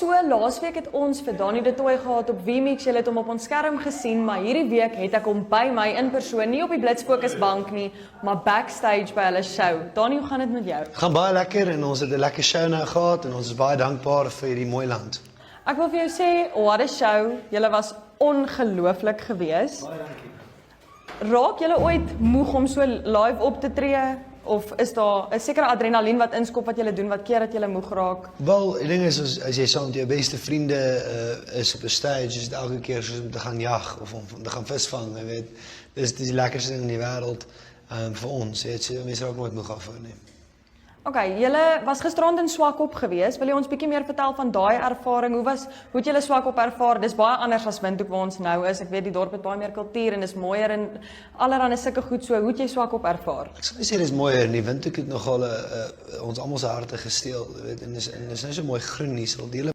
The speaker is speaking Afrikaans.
so, laasweek het ons vir Dani de Tooy gehad op Vmix, julle het hom op ons skerm gesien, maar hierdie week het ek hom by my in persoon, nie op die Blitsfokus bank nie, maar backstage by hulle show. Dani, hoe gaan dit met jou? Gaan baie lekker en ons het 'n lekker show nou gehad en ons is baie dankbaar vir hierdie mooi land. Ek wil vir jou sê, what a show, julle was ongelooflik gewees. Baie dankie. Raak julle ooit moeg om so live op te tree? Of is daar 'n sekere adrenalien wat inskop wat julle doen, wat keer dat julle moeg raak? Wel, die ding is, as jy saam met jou beste vriende is op 'n stage, is dit elke keer soos om te gaan jag of om te gaan visvang, jy weet. Dis die lekkerste ding in die wêreld vir ons, jy weet, so mense raak nooit moeg daarvan nie. Okay, julle was gisterand in Swakop gewees. Wil jy ons bietjie meer vertel van daai ervaring? Hoe het julle Swakop ervaar? Dis baie anders as Windhoek waar ons nou is. Ek weet die dorp het baie meer kultuur en dis mooier en allerhande sulke goed so. Hoe het jy Swakop ervaar? Ek sal nie sê dis mooier nie. Windhoek het nogal ons almal se harte gesteel, jy weet, en dis nou so mooi groen hier, sal dele